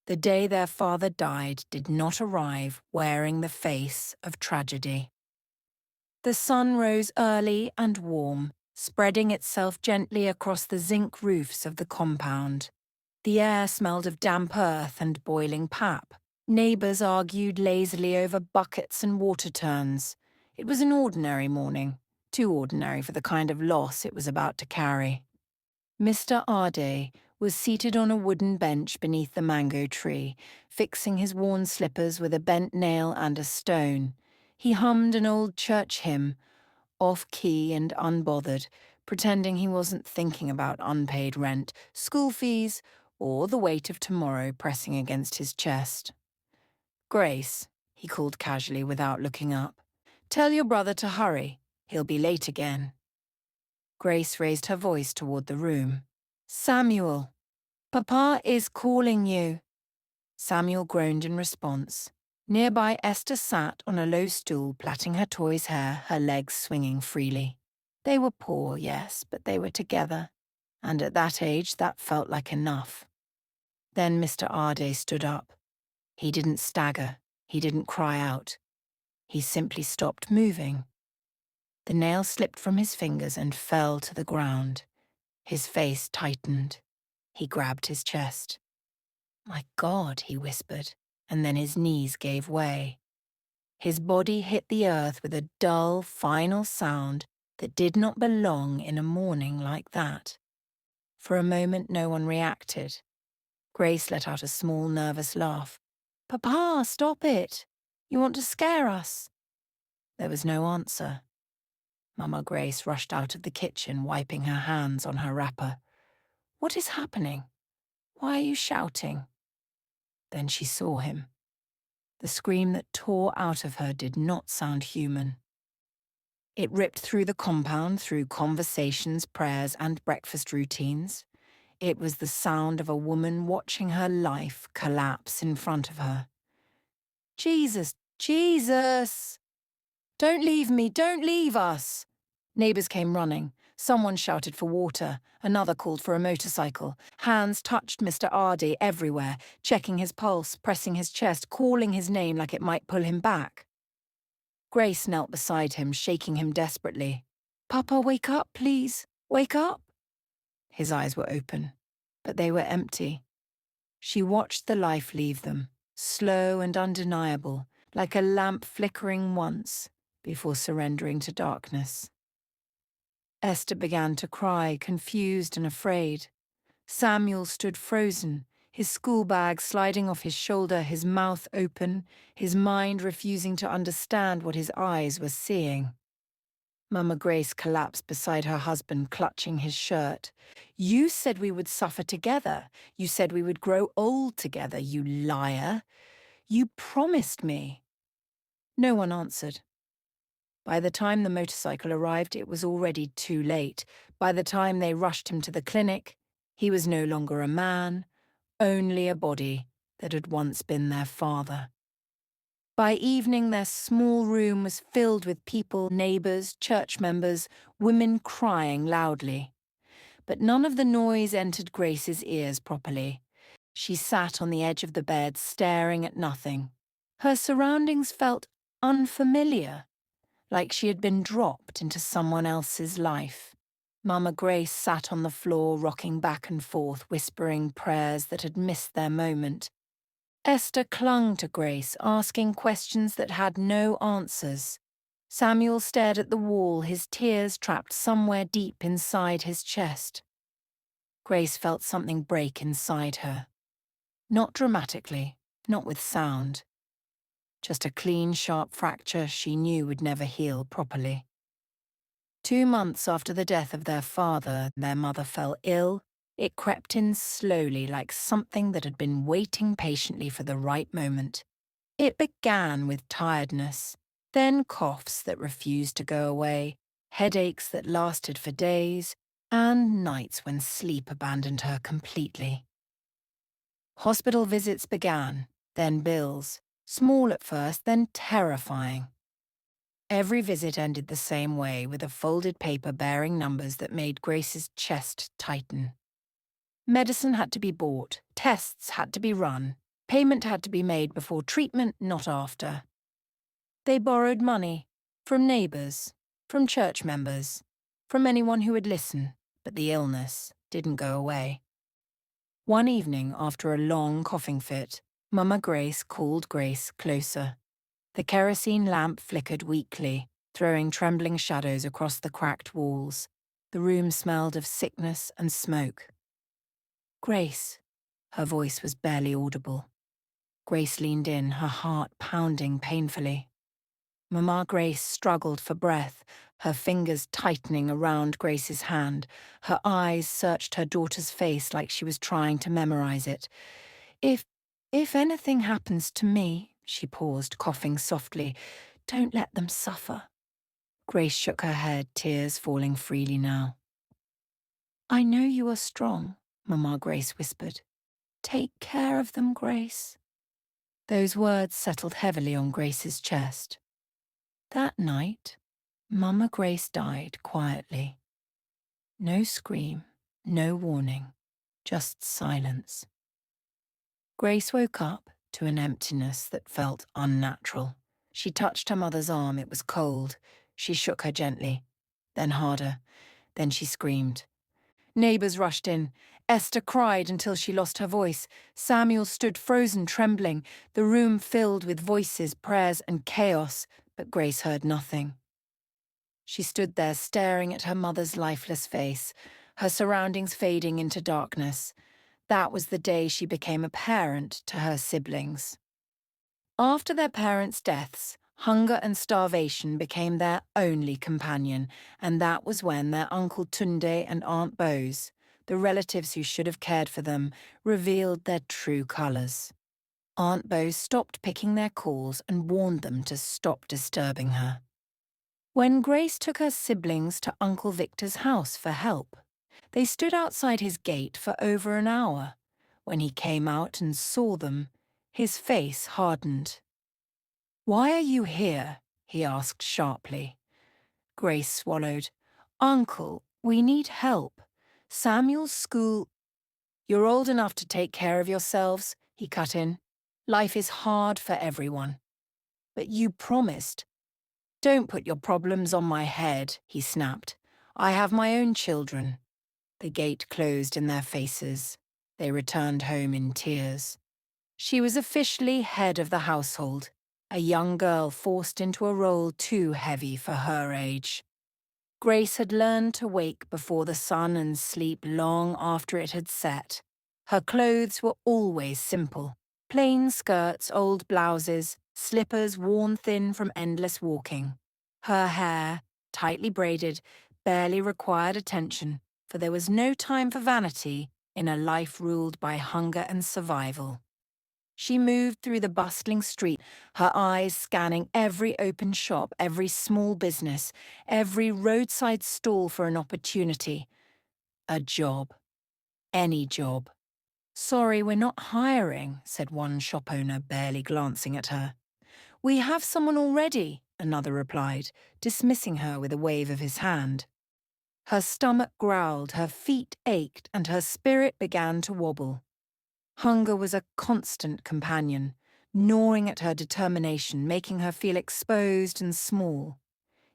The day their father died did not arrive wearing the face of tragedy. The sun rose early and warm, spreading itself gently across the zinc roofs of the compound. The air smelled of damp earth and boiling pap. Neighbours argued lazily over buckets and water turns. It was an ordinary morning, too ordinary for the kind of loss it was about to carry. Mr. Arde was seated on a wooden bench beneath the mango tree, fixing his worn slippers with a bent nail and a stone. He hummed an old church hymn, off-key and unbothered, pretending he wasn't thinking about unpaid rent, school fees, or the weight of tomorrow pressing against his chest. "Grace," he called casually without looking up, "tell your brother to hurry. He'll be late again." Grace raised her voice toward the room. "Samuel, Papa is calling you." Samuel groaned in response. Nearby, Esther sat on a low stool, plaiting her toy's hair, her legs swinging freely. They were poor, yes, but they were together, and at that age that felt like enough. Then Mr. Arde stood up. He didn't stagger, he didn't cry out. He simply stopped moving. The nail slipped from his fingers and fell to the ground. His face tightened. He grabbed his chest. "My God," he whispered, and then his knees gave way. His body hit the earth with a dull, final sound that did not belong in a morning like that. For a moment, no one reacted. Grace let out a small, nervous laugh. "Papa, stop it! You want to scare us." There was no answer. Mama Grace rushed out of the kitchen, wiping her hands on her wrapper. "What is happening? Why are you shouting?" Then she saw him. The scream that tore out of her did not sound human. It ripped through the compound, through conversations, prayers, and breakfast routines. It was the sound of a woman watching her life collapse in front of her. "Jesus, Jesus! Don't leave me, don't leave us!" Neighbours came running. Someone shouted for water. Another called for a motorcycle. Hands touched Mr. Arde everywhere, checking his pulse, pressing his chest, calling his name like it might pull him back. Grace knelt beside him, shaking him desperately. "Papa, wake up, please. Wake up." His eyes were open, but they were empty. She watched the life leave them, slow and undeniable, like a lamp flickering once before surrendering to darkness. Esther began to cry, confused and afraid. Samuel stood frozen, his school bag sliding off his shoulder, his mouth open, his mind refusing to understand what his eyes were seeing. Mama Grace collapsed beside her husband, clutching his shirt. "You said we would suffer together. You said we would grow old together, you liar. You promised me." No one answered. By the time the motorcycle arrived, it was already too late. By the time they rushed him to the clinic, he was no longer a man, only a body that had once been their father. By evening, their small room was filled with people, neighbours, church members, women crying loudly. But none of the noise entered Grace's ears properly. She sat on the edge of the bed, staring at nothing. Her surroundings felt unfamiliar, like she had been dropped into someone else's life. Mama Grace sat on the floor, rocking back and forth, whispering prayers that had missed their moment. Esther clung to Grace, asking questions that had no answers. Samuel stared at the wall, his tears trapped somewhere deep inside his chest. Grace felt something break inside her. Not dramatically, not with sound. Just a clean, sharp fracture she knew would never heal properly. 2 months after the death of their father, their mother fell ill. It crept in slowly, like something that had been waiting patiently for the right moment. It began with tiredness, then coughs that refused to go away, headaches that lasted for days, and nights when sleep abandoned her completely. Hospital visits began, then bills. Small at first, then terrifying. Every visit ended the same way, with a folded paper bearing numbers that made Grace's chest tighten. Medicine had to be bought, tests had to be run, Payment had to be made before treatment, not after. They borrowed money from neighbours, from church members, from anyone who would listen, but the illness didn't go away. One evening, after a long coughing fit, Mama Grace called Grace closer. The kerosene lamp flickered weakly, throwing trembling shadows across the cracked walls. The room smelled of sickness and smoke. Grace. Her voice was barely audible. Grace leaned in, her heart pounding painfully. Mama Grace struggled for breath, her fingers tightening around Grace's hand. Her eyes searched her daughter's face like she was trying to memorize it. If anything happens to me, she paused, coughing softly, don't let them suffer. Grace shook her head, tears falling freely now. I know you are strong, Mama Grace whispered. Take care of them, Grace. Those words settled heavily on Grace's chest. That night, Mama Grace died quietly. No scream, no warning, just silence. Grace woke up to an emptiness that felt unnatural. She touched her mother's arm. It was cold. She shook her gently, then harder. Then she screamed. Neighbours rushed in. Esther cried until she lost her voice. Samuel stood frozen, trembling. The room filled with voices, prayers, and chaos, but Grace heard nothing. She stood there staring at her mother's lifeless face, her surroundings fading into darkness. That was the day she became a parent to her siblings. After their parents' deaths, hunger and starvation became their only companion, and that was when their Uncle Tunde and Aunt Bose, the relatives who should have cared for them, revealed their true colours. Aunt Bose stopped picking their calls and warned them to stop disturbing her. When Grace took her siblings to Uncle Victor's house for help, they stood outside his gate for over an hour. When he came out and saw them, his face hardened. "Why are you here?" he asked sharply. Grace swallowed. "Uncle, we need help. Samuel's school—" "You're old enough to take care of yourselves," he cut in. "Life is hard for everyone. But you promised." "Don't put your problems on my head," he snapped. "I have my own children." The gate closed in their faces. They returned home in tears. She was officially head of the household, a young girl forced into a role too heavy for her age. Grace had learned to wake before the sun and sleep long after it had set. Her clothes were always simple. Plain skirts, old blouses, slippers worn thin from endless walking. Her hair, tightly braided, barely required attention, for there was no time for vanity in a life ruled by hunger and survival. She moved through the bustling street, her eyes scanning every open shop, every small business, every roadside stall for an opportunity. A job. Any job. "Sorry, we're not hiring," said one shop owner, barely glancing at her. "We have someone already," another replied, dismissing her with a wave of his hand. Her stomach growled, her feet ached, and her spirit began to wobble. Hunger was a constant companion, gnawing at her determination, making her feel exposed and small.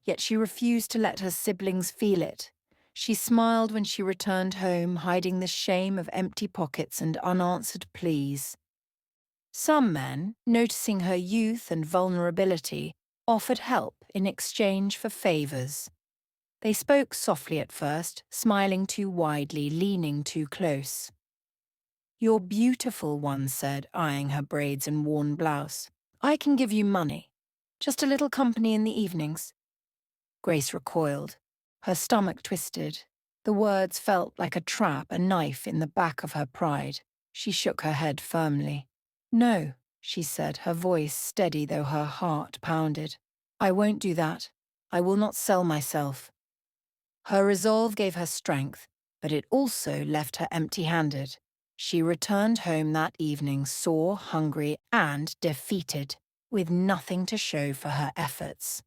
Yet she refused to let her siblings feel it. She smiled when she returned home, hiding the shame of empty pockets and unanswered pleas. Some men, noticing her youth and vulnerability, offered help in exchange for favours. They spoke softly at first, smiling too widely, leaning too close. "You're beautiful," one said, eyeing her braids and worn blouse. "I can give you money. Just a little company in the evenings." Grace recoiled. Her stomach twisted. The words felt like a trap, a knife in the back of her pride. She shook her head firmly. "No," she said, her voice steady though her heart pounded. "I won't do that. I will not sell myself." Her resolve gave her strength, but it also left her empty-handed. She returned home that evening sore, hungry, and defeated, with nothing to show for her efforts.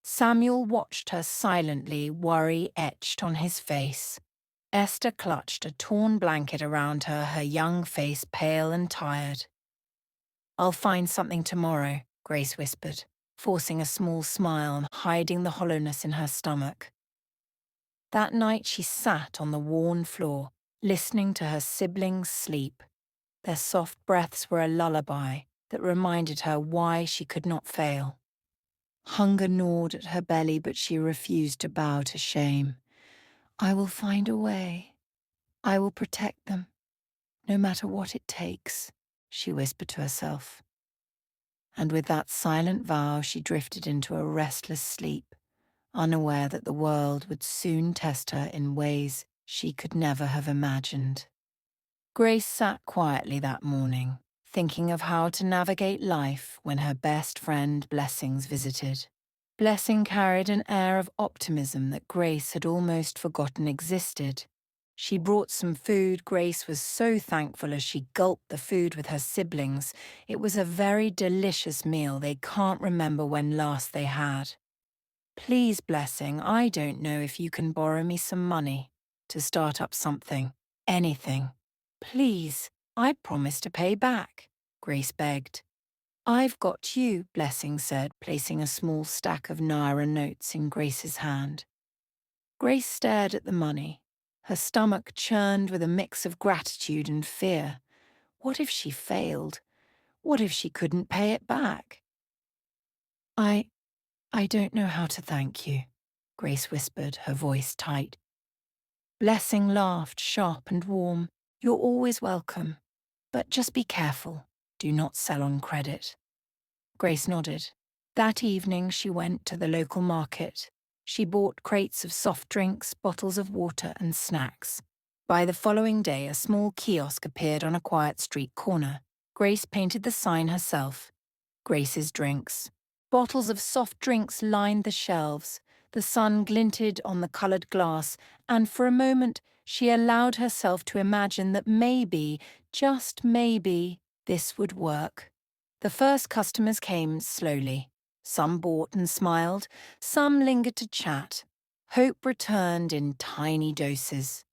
Samuel watched her silently, worry etched on his face. Esther clutched a torn blanket around her, her young face pale and tired. I'll find something tomorrow, Grace whispered, forcing a small smile and hiding the hollowness in her stomach. That night she sat on the worn floor, listening to her siblings sleep. Their soft breaths were a lullaby that reminded her why she could not fail. Hunger gnawed at her belly, but she refused to bow to shame. I will find a way. I will protect them, no matter what it takes, she whispered to herself. And with that silent vow, she drifted into a restless sleep, unaware that the world would soon test her in ways she could never have imagined. Grace sat quietly that morning, thinking of how to navigate life when her best friend Blessings visited. Blessing carried an air of optimism that Grace had almost forgotten existed. She brought some food. Grace was so thankful as she gulped the food with her siblings. It was a very delicious meal they can't remember when last they had. Please, Blessing, I don't know if you can borrow me some money to start up something, anything. Please, I promise to pay back, Grace begged. I've got you, Blessing said, placing a small stack of Naira notes in Grace's hand. Grace stared at the money. Her stomach churned with a mix of gratitude and fear. What if she failed? What if she couldn't pay it back? I don't know how to thank you, Grace whispered, her voice tight. Blessing laughed, sharp and warm. You're always welcome. But just be careful. Do not sell on credit. Grace nodded. That evening she went to the local market. She bought crates of soft drinks, bottles of water and snacks. By the following day, a small kiosk appeared on a quiet street corner. Grace painted the sign herself. Grace's Drinks. Bottles of soft drinks lined the shelves. The sun glinted on the coloured glass, and for a moment she allowed herself to imagine that maybe, just maybe, this would work. The first customers came slowly. Some bought and smiled, some lingered to chat. Hope returned in tiny doses.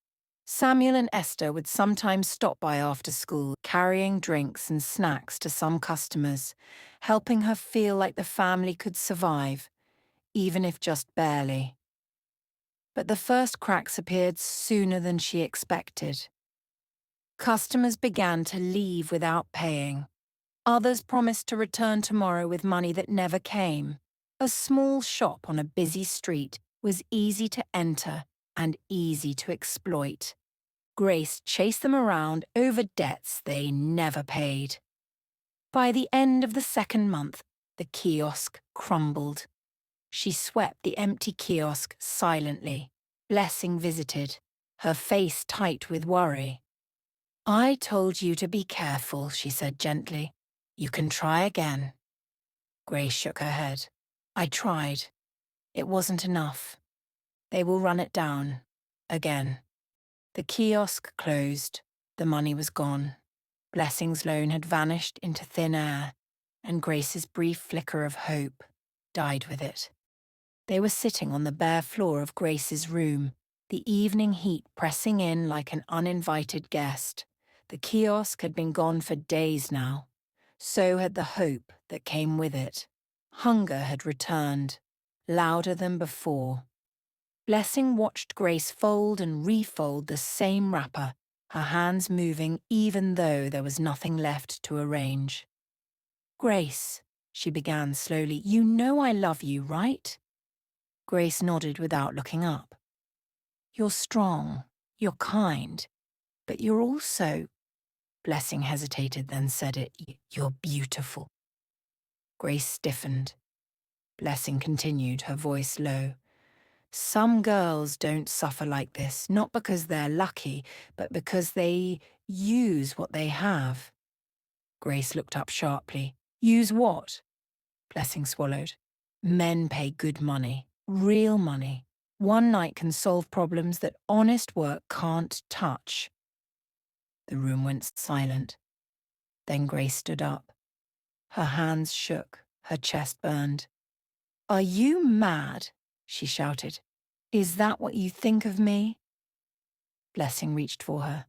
Samuel and Esther would sometimes stop by after school, carrying drinks and snacks to some customers, helping her feel like the family could survive, even if just barely. But the first cracks appeared sooner than she expected. Customers began to leave without paying. Others promised to return tomorrow with money that never came. A small shop on a busy street was easy to enter and easy to exploit. Grace chased them around over debts they never paid. By the end of the second month, the kiosk crumbled. She swept the empty kiosk silently. Blessing visited, her face tight with worry. I told you to be careful, she said gently. You can try again. Grace shook her head. I tried. It wasn't enough. They will run it down. Again. The kiosk closed. The money was gone. Blessing's loan had vanished into thin air, and Grace's brief flicker of hope died with it. They were sitting on the bare floor of Grace's room, the evening heat pressing in like an uninvited guest. The kiosk had been gone for days now. So had the hope that came with it. Hunger had returned, louder than before. Blessing watched Grace fold and refold the same wrapper, her hands moving even though there was nothing left to arrange. Grace, she began slowly, you know I love you, right? Grace nodded without looking up. You're strong, you're kind, but you're also... Blessing hesitated, then said it, you're beautiful. Grace stiffened. Blessing continued, her voice low. Some girls don't suffer like this, not because they're lucky, but because they use what they have. Grace looked up sharply. Use what? Blessing swallowed. Men pay good money, real money. One night can solve problems that honest work can't touch. The room went silent. Then Grace stood up. Her hands shook, her chest burned. Are you mad? She shouted. Is that what you think of me? Blessing reached for her.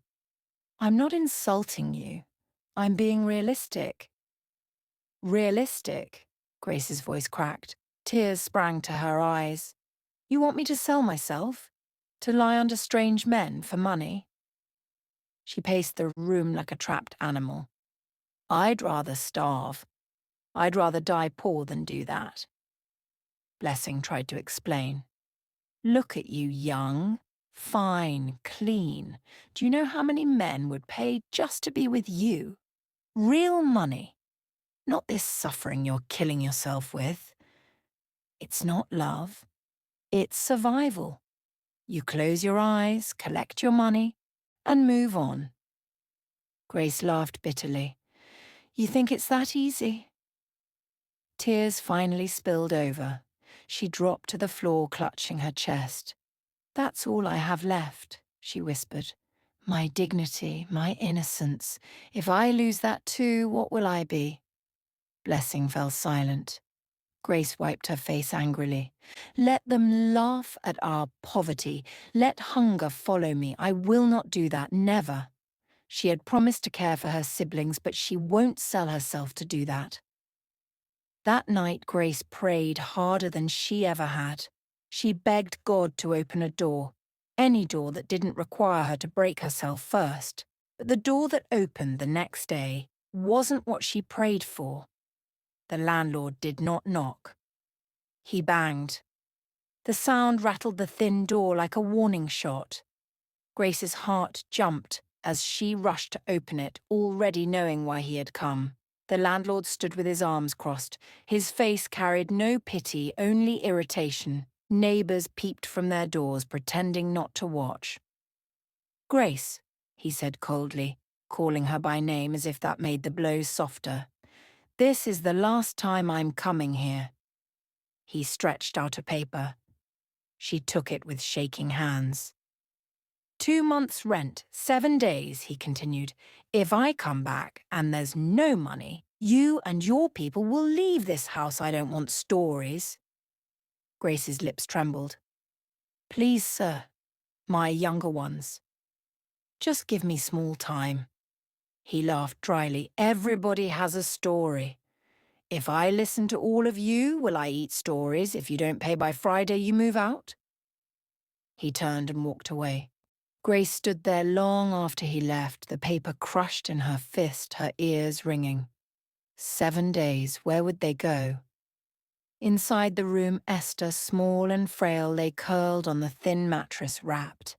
I'm not insulting you. I'm being realistic. Realistic? Grace's voice cracked. Tears sprang to her eyes. You want me to sell myself? To lie under strange men for money? She paced the room like a trapped animal. I'd rather starve. I'd rather die poor than do that. Blessing tried to explain. Look at you, young, fine, clean. Do you know how many men would pay just to be with you? Real money. Not this suffering you're killing yourself with. It's not love. It's survival. You close your eyes, collect your money, and move on. Grace laughed bitterly. You think it's that easy? Tears finally spilled over. She dropped to the floor, clutching her chest. That's all I have left, she whispered. My dignity, my innocence. If I lose that too, what will I be? Blessing fell silent. Grace wiped her face angrily. Let them laugh at our poverty. Let hunger follow me. I will not do that, never. She had promised to care for her siblings, but she won't sell herself to do that. That night, Grace prayed harder than she ever had. She begged God to open a door, any door that didn't require her to break herself first. But the door that opened the next day wasn't what she prayed for. The landlord did not knock. He banged. The sound rattled the thin door like a warning shot. Grace's heart jumped as she rushed to open it, already knowing why he had come. The landlord stood with his arms crossed. His face carried no pity, only irritation. Neighbours peeped from their doors, pretending not to watch. Grace, he said coldly, calling her by name as if that made the blows softer. This is the last time I'm coming here. He stretched out a paper. She took it with shaking hands. 2 months' rent, 7 days, he continued. If I come back and there's no money, you and your people will leave this house. I don't want stories. Grace's lips trembled. Please, sir, my younger ones. Just give me small time. He laughed dryly. Everybody has a story. If I listen to all of you, will I eat stories? If you don't pay by Friday, you move out? He turned and walked away. Grace stood there long after he left, the paper crushed in her fist, her ears ringing. 7 days, where would they go? Inside the room, Esther, small and frail, lay curled on the thin mattress, wrapped.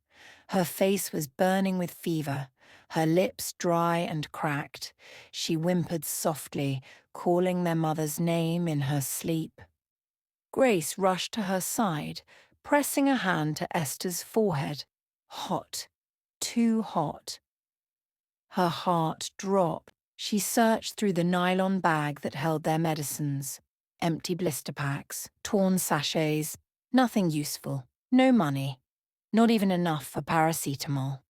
Her face was burning with fever, her lips dry and cracked. She whimpered softly, calling their mother's name in her sleep. Grace rushed to her side, pressing a hand to Esther's forehead. Hot, too hot. Her heart dropped. She searched through the nylon bag that held their medicines. Empty blister packs, torn sachets, nothing useful, no money, not even enough for paracetamol.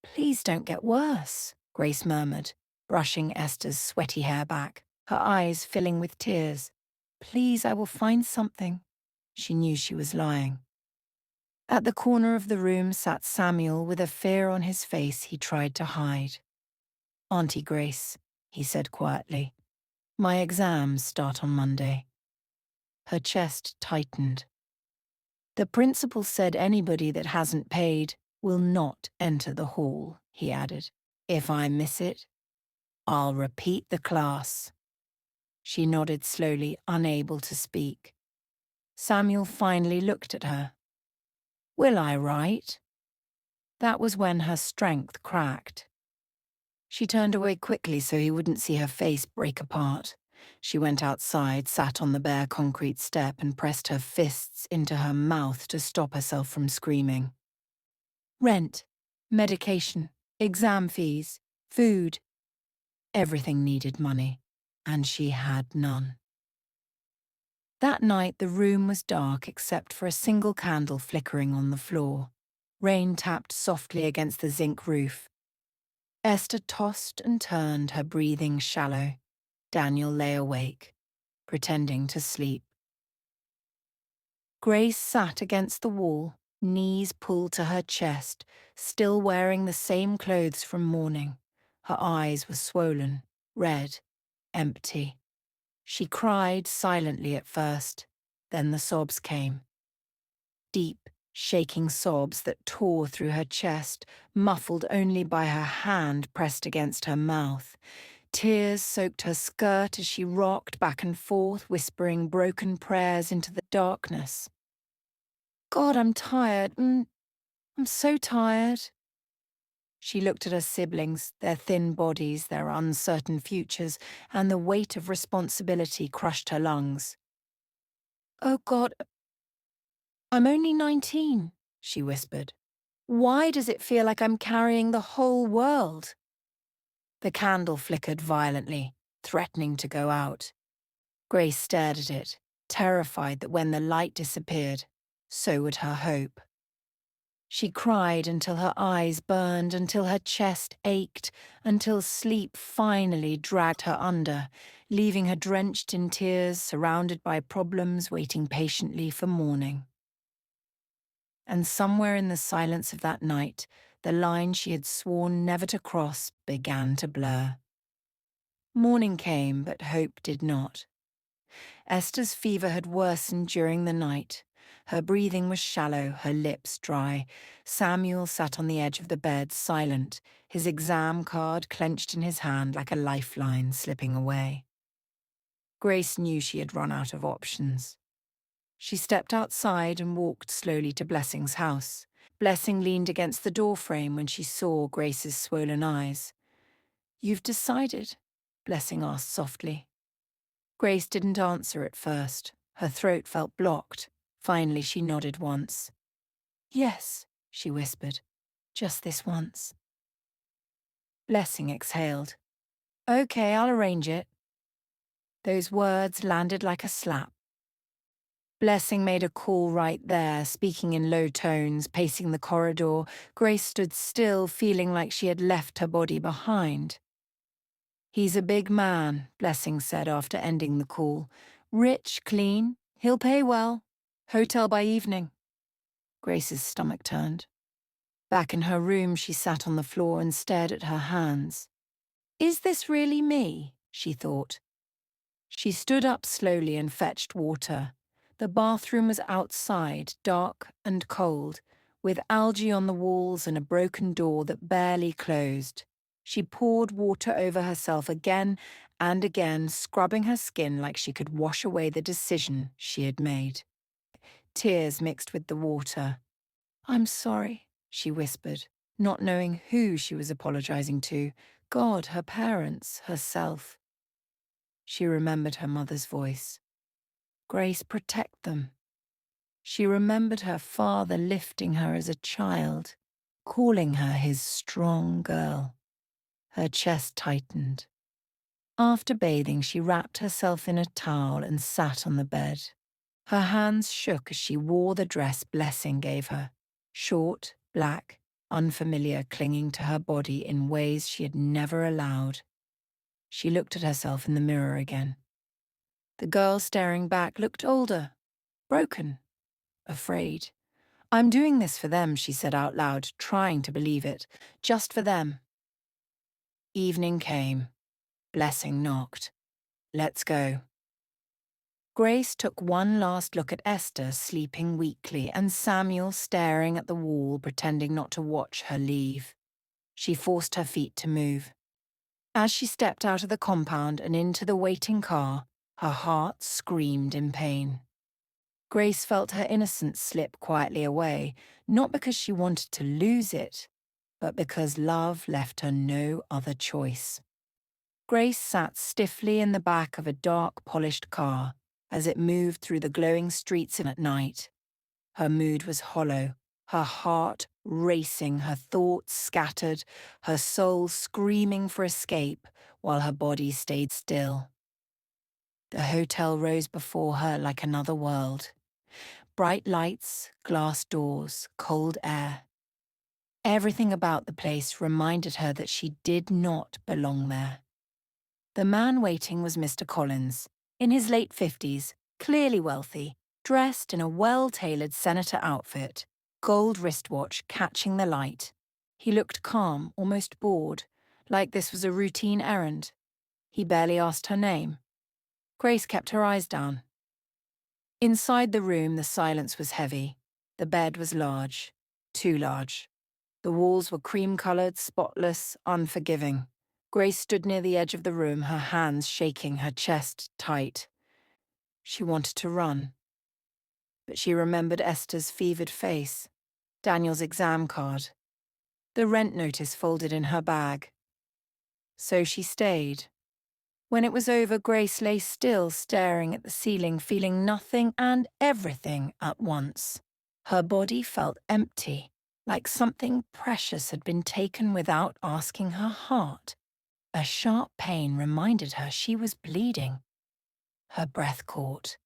Please don't get worse, Grace murmured, brushing Esther's sweaty hair back, her eyes filling with tears. Please, I will find something. She knew she was lying. At the corner of the room sat Samuel with a fear on his face he tried to hide. Auntie Grace, he said quietly, my exams start on Monday. Her chest tightened. The principal said anybody that hasn't paid will not enter the hall, he added. If I miss it, I'll repeat the class. She nodded slowly, unable to speak. Samuel finally looked at her. Will I write? That was when her strength cracked. She turned away quickly so he wouldn't see her face break apart. She went outside, sat on the bare concrete step and pressed her fists into her mouth to stop herself from screaming. Rent, medication, exam fees, food. Everything needed money, and she had none. That night the room was dark except for a single candle flickering on the floor. Rain tapped softly against the zinc roof. Esther tossed and turned, her breathing shallow. Daniel lay awake, pretending to sleep. Grace sat against the wall, knees pulled to her chest, still wearing the same clothes from morning. Her eyes were swollen, red, empty. She cried silently at first, then the sobs came. Deep, shaking sobs that tore through her chest, muffled only by her hand pressed against her mouth. Tears soaked her skirt as she rocked back and forth, whispering broken prayers into the darkness. God, I'm tired. I'm so tired. She looked at her siblings, their thin bodies, their uncertain futures, and the weight of responsibility crushed her lungs. Oh God, I'm only 19, she whispered. Why does it feel like I'm carrying the whole world? The candle flickered violently, threatening to go out. Grace stared at it, terrified that when the light disappeared, so would her hope. She cried until her eyes burned, until her chest ached, until sleep finally dragged her under, leaving her drenched in tears, surrounded by problems waiting patiently for morning. And somewhere in the silence of that night, the line she had sworn never to cross began to blur. Morning came, but hope did not. Esther's fever had worsened during the night. Her breathing was shallow, her lips dry. Samuel sat on the edge of the bed, silent, his exam card clenched in his hand like a lifeline slipping away. Grace knew she had run out of options. She stepped outside and walked slowly to Blessing's house. Blessing leaned against the doorframe when she saw Grace's swollen eyes. "You've decided?" Blessing asked softly. Grace didn't answer at first. Her throat felt blocked. Finally, she nodded once. "Yes," she whispered. "Just this once." Blessing exhaled. "Okay, I'll arrange it." Those words landed like a slap. Blessing made a call right there, speaking in low tones, pacing the corridor. Grace stood still, feeling like she had left her body behind. "He's a big man," Blessing said after ending the call. "Rich, clean, he'll pay well. Hotel by evening." Grace's stomach turned. Back in her room, she sat on the floor and stared at her hands. "Is this really me?" she thought. She stood up slowly and fetched water. The bathroom was outside, dark and cold, with algae on the walls and a broken door that barely closed. She poured water over herself again and again, scrubbing her skin like she could wash away the decision she had made. Tears mixed with the water. "I'm sorry," she whispered, not knowing who she was apologizing to. God, her parents, herself. She remembered her mother's voice. "Grace, protect them." She remembered her father lifting her as a child, calling her his strong girl. Her chest tightened. After bathing, she wrapped herself in a towel and sat on the bed. Her hands shook as she wore the dress Blessing gave her, short, black, unfamiliar, clinging to her body in ways she had never allowed. She looked at herself in the mirror again. The girl staring back looked older, broken, afraid. "I'm doing this for them," she said out loud, trying to believe it. "Just for them." Evening came. Blessing knocked. "Let's go." Grace took one last look at Esther sleeping weakly and Samuel staring at the wall, pretending not to watch her leave. She forced her feet to move. As she stepped out of the compound and into the waiting car, her heart screamed in pain. Grace felt her innocence slip quietly away, not because she wanted to lose it, but because love left her no other choice. Grace sat stiffly in the back of a dark, polished car as it moved through the glowing streets at night. Her mood was hollow, her heart racing, her thoughts scattered, her soul screaming for escape while her body stayed still. The hotel rose before her like another world. Bright lights, glass doors, cold air. Everything about the place reminded her that she did not belong there. The man waiting was Mr. Collins, in his late 50s, clearly wealthy, dressed in a well-tailored senator outfit, gold wristwatch catching the light. He looked calm, almost bored, like this was a routine errand. He barely asked her name. Grace kept her eyes down. Inside the room, the silence was heavy. The bed was large, too large. The walls were cream-coloured, spotless, unforgiving. Grace stood near the edge of the room, her hands shaking, her chest tight. She wanted to run. But she remembered Esther's fevered face, Daniel's exam card, the rent notice folded in her bag. So she stayed. When it was over, Grace lay still, staring at the ceiling, feeling nothing and everything at once. Her body felt empty, like something precious had been taken without asking her heart. A sharp pain reminded her she was bleeding. Her breath caught.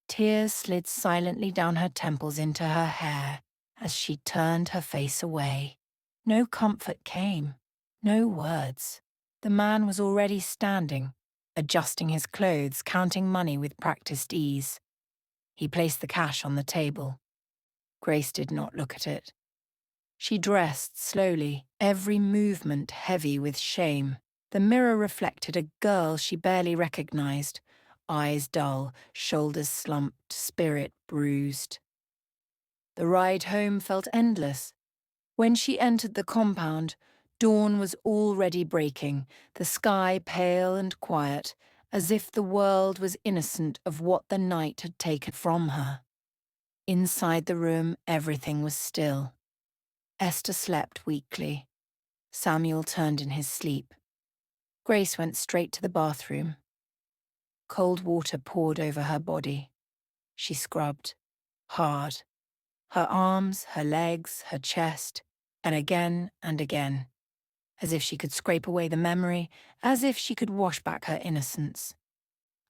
Tears slid silently down her temples into her hair as she turned her face away. No comfort came, no words. The man was already standing, adjusting his clothes, counting money with practiced ease. He placed the cash on the table. Grace did not look at it. She dressed slowly, every movement heavy with shame. The mirror reflected a girl she barely recognized, eyes dull, shoulders slumped, spirit bruised. The ride home felt endless. When she entered the compound, dawn was already breaking, the sky pale and quiet, as if the world was innocent of what the night had taken from her. Inside the room, everything was still. Esther slept weakly. Samuel turned in his sleep. Grace went straight to the bathroom. Cold water poured over her body. She scrubbed, hard. Her arms, her legs, her chest, and again, as if she could scrape away the memory, as if she could wash back her innocence.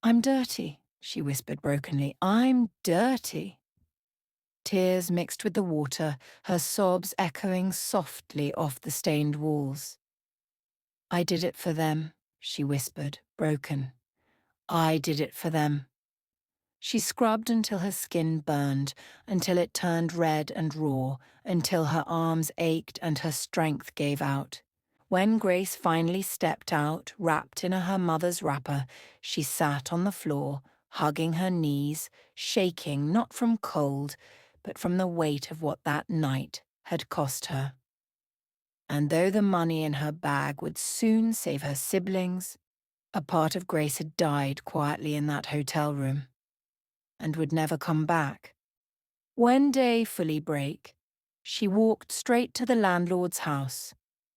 "I'm dirty," she whispered brokenly. "I'm dirty." Tears mixed with the water, her sobs echoing softly off the stained walls. "I did it for them," she whispered, broken. "I did it for them." She scrubbed until her skin burned, until it turned red and raw, until her arms ached and her strength gave out. When Grace finally stepped out, wrapped in her mother's wrapper, she sat on the floor, hugging her knees, shaking not from cold, but from the weight of what that night had cost her. And though the money in her bag would soon save her siblings, a part of Grace had died quietly in that hotel room and would never come back. When day fully break, she walked straight to the landlord's house.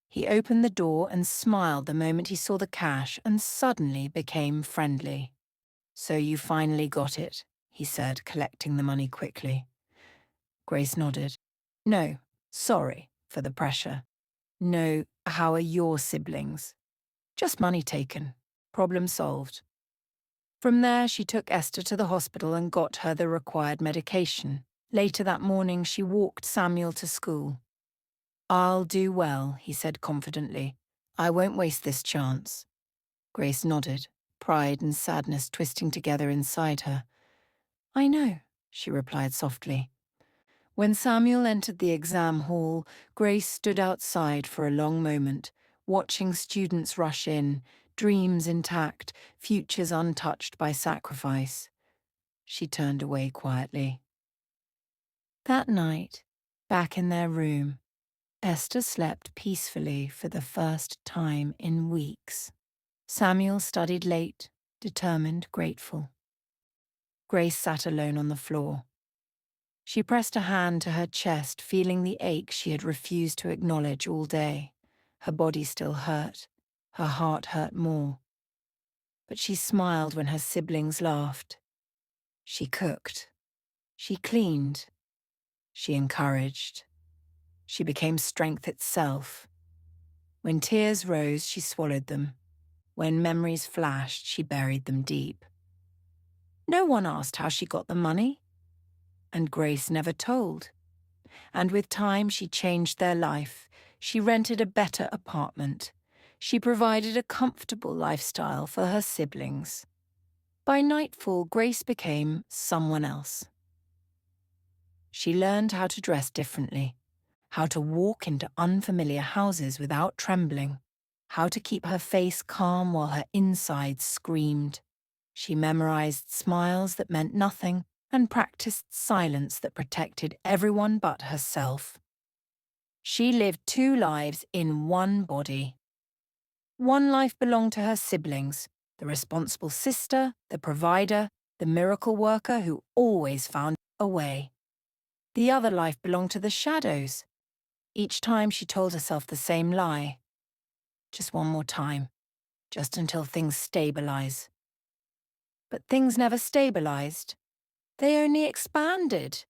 He opened the door and smiled the moment he saw the cash and suddenly became friendly. "So you finally got it," he said, collecting the money quickly. Grace nodded. "No, sorry for the pressure. No, how are your siblings? Just money taken. Problem solved." From there, she took Esther to the hospital and got her the required medication. Later that morning, she walked Samuel to school. "I'll do well," he said confidently. "I won't waste this chance." Grace nodded, pride and sadness twisting together inside her. "I know," she replied softly. When Samuel entered the exam hall, Grace stood outside for a long moment, watching students rush in, dreams intact, futures untouched by sacrifice. She turned away quietly. That night, back in their room, Esther slept peacefully for the first time in weeks. Samuel studied late, determined, grateful. Grace sat alone on the floor. She pressed a hand to her chest, feeling the ache she had refused to acknowledge all day. Her body still hurt. Her heart hurt more. But she smiled when her siblings laughed. She cooked. She cleaned. She encouraged. She became strength itself. When tears rose, she swallowed them. When memories flashed, she buried them deep. No one asked how she got the money. And Grace never told. And with time, she changed their life. She rented a better apartment. She provided a comfortable lifestyle for her siblings. By nightfall, Grace became someone else. She learned how to dress differently, how to walk into unfamiliar houses without trembling, how to keep her face calm while her insides screamed. She memorized smiles that meant nothing and practiced silence that protected everyone but herself. She lived 2 lives in one body. One life belonged to her siblings, the responsible sister, the provider, the miracle worker who always found a way. The other life belonged to the shadows. Each time she told herself the same lie. Just one more time, just until things stabilize. But things never stabilized. They only expanded.